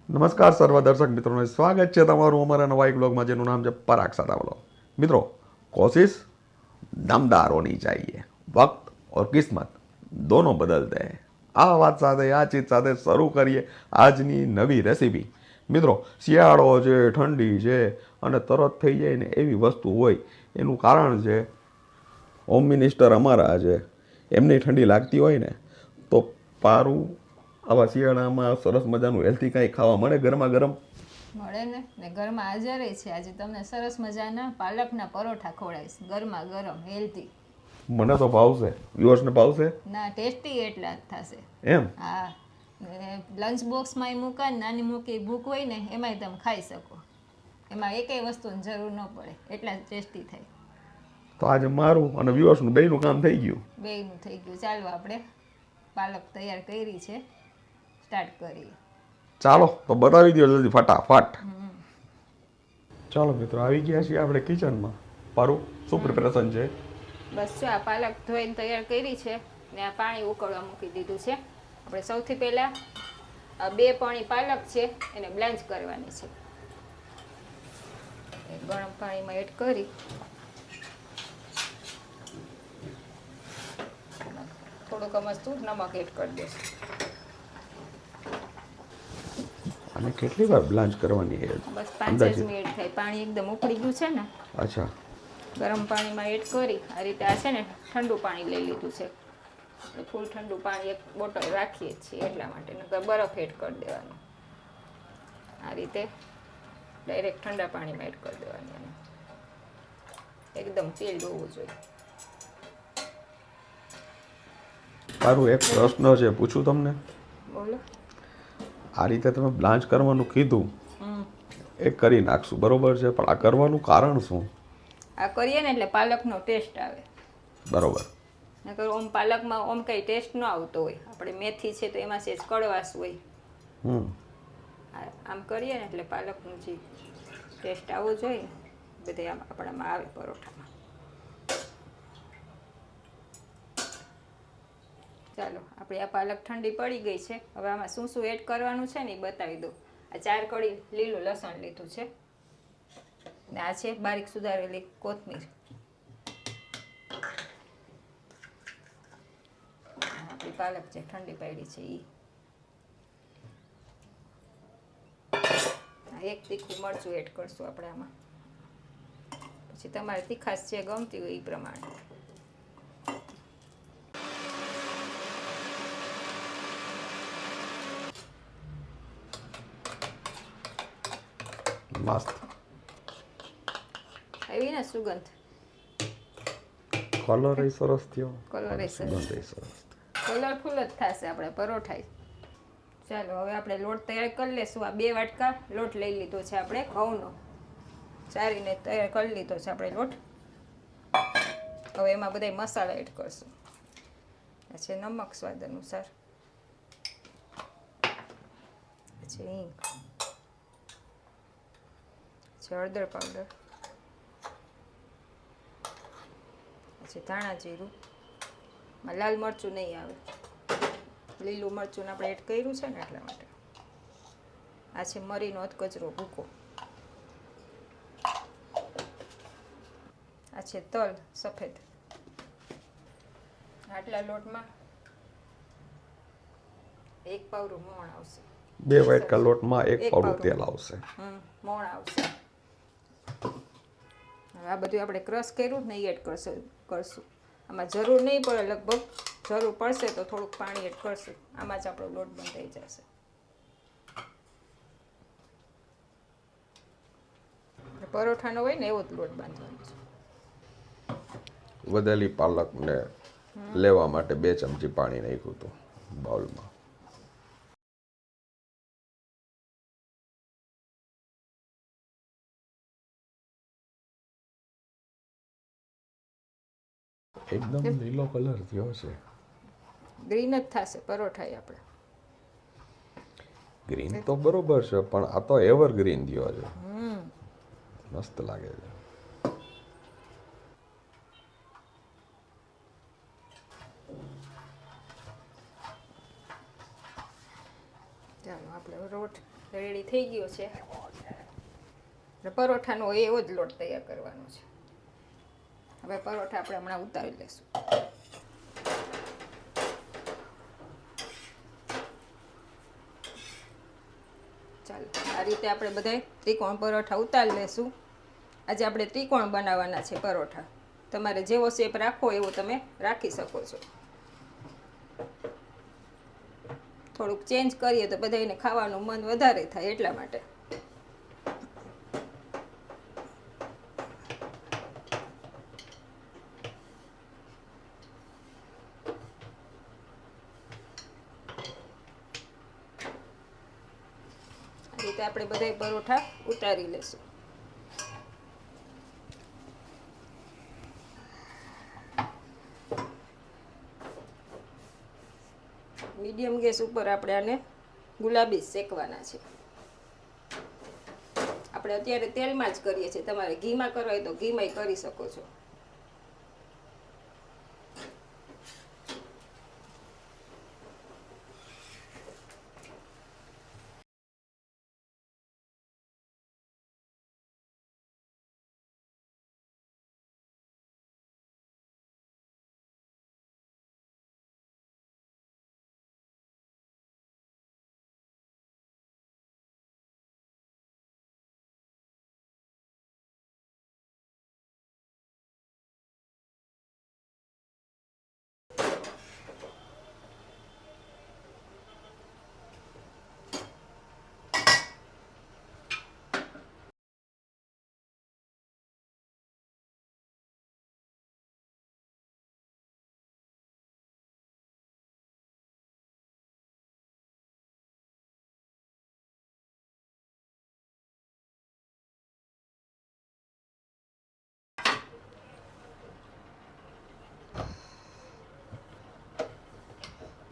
નમસ્કાર સર્વ દર્શક મિત્રોને સ્વાગત છે તમારું અમારા નવા એક બ્લોગમાં જેનું નામ છે પરાગ સાદાવલો। મિત્રો कोशिश दमदार होनी चाहिए, वक्त और किस्मत दोनों बदलते हैं। આ વાત સાથે આ ચીજ સાથે શરૂ કરીએ આજની નવી રેસીપી। મિત્રો શિયાળો છે, ઠંડી છે અને તરત થઈ જાય ને એવી વસ્તુ હોય એનું કારણ છે હોમ મિનિસ્ટર અમારા છે, એમની ઠંડી લાગતી હોય ને તો પારું આવા શિયાળામાં સરસ મજાનું હેલ્થી કાંઈ ખાવા મળે ગરમા ગરમ મળે ને ઘરમાં હાજર છે। આજે તમને સરસ મજાના પાલકના પરોઠા ખવડાવીશ, ગરમા ગરમ હેલ્ધી। મને તો ભાવશે, વ્યુઅર્સને ભાવશે ના, ટેસ્ટી એટલા જ થશે। એમ? હા, લંચ બોક્સમાં મૂકા નાની મૂકી ભૂખ હોય ને એમાંય તમે ખાઈ શકો, એમાં એકેય વસ્તુની જરૂર ન પડે, એટલા જ ટેસ્ટી થાય। તો આજે મારું અને વ્યુઅર્સનું બેયનું કામ થઈ ગયું। બેયનું થઈ ગયું। ચાલો આપણે પાલક તૈયાર કરી છે, સ્ટાર્ટ કરીએ। ચાલો તો બતાવી દો જલ્દી ફટાફટ। ચાલો મિત્રો આવી ગયા છીએ આપણે કિચનમાં। પારું શું પ્રિપેરેશન છે? બસ જો આ પાલક ધોઈને તૈયાર કરી છે ને આ પાણી ઉકળવા મૂકી દીધું છે। આપણે સૌથી પહેલાં 2 પાણી પાલક છે એને બ્લાન્ચ કરવાની છે। એ ગરમ પાણીમાં એડ કરી થોડુંક મસ્તું નમક એડ કરી દઈશું। અને કેટલી વાર બ્લાન્ચ કરવાની છે? બસ 5 જ મિનિટ થાય। પાણી એકદમ ઉકળી ગયું છે ને, અચ્છા, ગરમ પાણીમાં એડ કરી આ રીતે આ છે ને ઠંડુ પાણી લઈ લીધું છે। આપણે ફૂલ ઠંડુ પાણી એક બોટલ રાખીએ છીએ એટલા માટે, નકર બરફ એડ કરી દેવાનો। આ રીતે ડાયરેક્ટ ઠંડા પાણીમાં એડ કરી દેવાની અને એકદમ ચીલ્ડ હોવું જોઈએ। પારું એક પ્રશ્ન છે, પૂછું તમને? બોલો। આ રીતે તમે બ્લાન્ચ કરવાનું કીધું એ કરી નાખશું બરોબર છે, પણ આ કરવાનું કારણ શું? આ કરીએ ને એટલે પાલકનો ટેસ્ટ આવે બરોબર, નકર ઓમ પાલકમાં ઓમ કંઈ ટેસ્ટ ન આવતો હોય। આપણે મેથી છે તો એમાં સેજ કડવાશ હોય, આમ કરીએ ને એટલે પાલકનું જે ટેસ્ટ આવવો જોઈએ બધે આમ આપણામાં આવે પરોઠામાં। ચાલો આપણી આ પાલક ઠંડી પડી ગઈ છે। હવે આમાં શું શું એડ કરવાનું છે ને એ બતાવી દઉં। આ 4 કળી લીલું લસણ લીધું છે ને આ છે બારીક સુધારેલી કોથમીર। આપણી પાલક જે ઠંડી પડી છે એ એક તીખું મરચું એડ કરશું આપણે આમાં, પછી તમારે તીખાશ જે ગમતી હોય એ પ્રમાણે। મસ્ત આવી ને સુગંધ, કલર એ સરસ થયો, કલર એ સુગંધ એ સરસ, કલરફુલ જ થશે આપણે પરોઠા। ચાલો હવે આપણે લોટ તૈયાર કરી લેશું। આ 2 વાટકા લોટ લઈ લીધો છે આપણે ઘઉંનો, ચારીને તૈયાર કરી લીધો છે આપણે લોટ। હવે એમાં બધા મસાલા એડ કરશું। આ છે નમક સ્વાદ અનુસાર, પછી હિંગ, છે હળદર પાવડર, પછી ધાણા જીરું, લાલ મરચું નહીં આવે, લીલું મરચું આપણે એડ કર્યું છે ને એટલા માટે। આ છે મરીનો અધકચરો ભૂકો, આ છે તલ સફેદ। આટલા લોટમાં 1 પાવરું મોણ આવશે। 2 વાટકા લોટમાં 1 પાવડું તેલ આવશે। મોણ આવશે। હવે આ બધું આપણે ક્રશ કર્યું ને એ એડ કરશું। આમાં જરૂર નહીં પડે, લગભગ જરૂર પડશે તો થોડુંક પાણી એડ કરશું, આમાં જ આપણો લોટ બંધાઈ જશે। પરોઠાનો હોય ને એવો જ લોટ બાંધવાનો છે। વધેલી પાલકને લેવા માટે 2 ચમચી પાણી નાખ્યું હતું બાઉલમાં। એકદમ લીલો કલર થયો છે, ગ્રીન જ થશે પરોઠા આપણે। ગ્રીન તો બરોબર છે, પણ આ તો એવર ગ્રીન થયો છે, મસ્ત લાગે છે। ચાલો આપણે રોટ રેડી થઈ ગયો છે. અને પરોઠાનો એવો જ લોટ તૈયાર કરવાનો છે. હવે પરોઠા આપણે હમણાં ઉતારી લઈશું. ચાલો આ રીતે આપણે બધાય ત્રિકોણ પરોઠા ઉતારી લઈશું. આજે આપણે ત્રિકોણ બનાવવાના છે પરોઠા. તમારે જેવો શેપ રાખવો એવો તમે રાખી શકો છો. થોડુંક ચેન્જ કરીએ તો બધાને ખાવાનું મન વધારે થાય એટલા માટે. આ રીતે આપણે બધાય પરોઠા ઉતારી લેશું. મીડિયમ ગેસ ઉપર આપણે આને ગુલાબી શેકવાના છે. આપણે અત્યારે તેલમાં જ કરીએ છીએ. તમારે ઘીમાં કરવા હોય તો ઘીમાંય કરી શકો છો.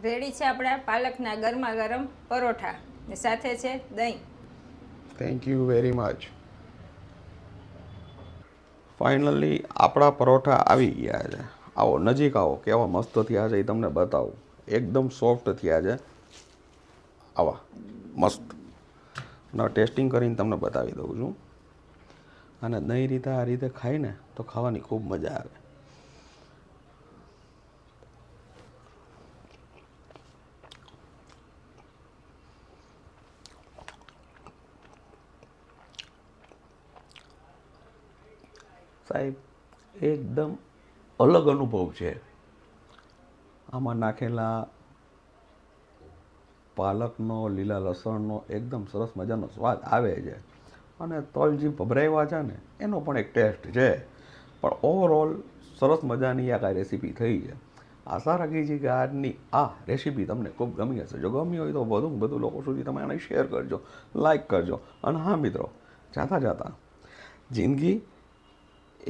રેડી છે આપણા પાલકના ગરમા ગરમ પરોઠા ને સાથે છે દહીં. Thank you very much. Finally આપણા પરોઠા આવી ગયા છે. આવો નજીક આવો, કેવા મસ્ત થયા છે એ તમને બતાવું. એકદમ સોફ્ટ થયા છે, આવા મસ્ત. અને ટેસ્ટિંગ કરીને તમને બતાવી દઉં છું. અને દહીં રીતે આ રીતે ખાઈને તો ખાવાની ખૂબ મજા આવે. સાહેબ એકદમ અલગ અનુભવ છે. આમાં નાખેલા પાલકનો, લીલા લસણનો એકદમ સરસ મજાનો સ્વાદ આવે છે. અને તલ જે ભભરાવ્યા છે ને એનો પણ એક ટેસ્ટ છે. પણ ઓવરઓલ સરસ મજાની આ કાંઈ રેસીપી થઈ છે. આશા રાખી છે કે આજની આ રેસીપી તમને ખૂબ ગમી હશે. જો ગમી હોય તો વધુ લોકો સુધી તમે આને શેર કરજો, લાઈક કરજો. અને હા મિત્રો, જાતા જિંદગી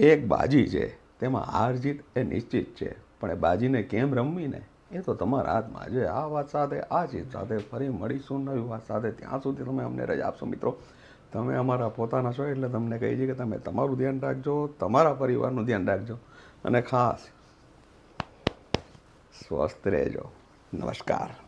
એક બાજી છે, તેમાં હાર જીત એ નિશ્ચિત છે. પણ એ બાજીને કેમ રમવી ને એ તો તમારા હાથમાં છે. આ વાત સાથે, આ ચીજ સાથે ફરી મળીશું નવી વાત સાથે. ત્યાં સુધી તમે અમને રજા આપશો મિત્રો. તમે અમારા પોતાના છો એટલે તમને કહી છે કે તમે તમારું ધ્યાન રાખજો, તમારા પરિવારનું ધ્યાન રાખજો અને ખાસ સ્વસ્થ રહેજો. નમસ્કાર.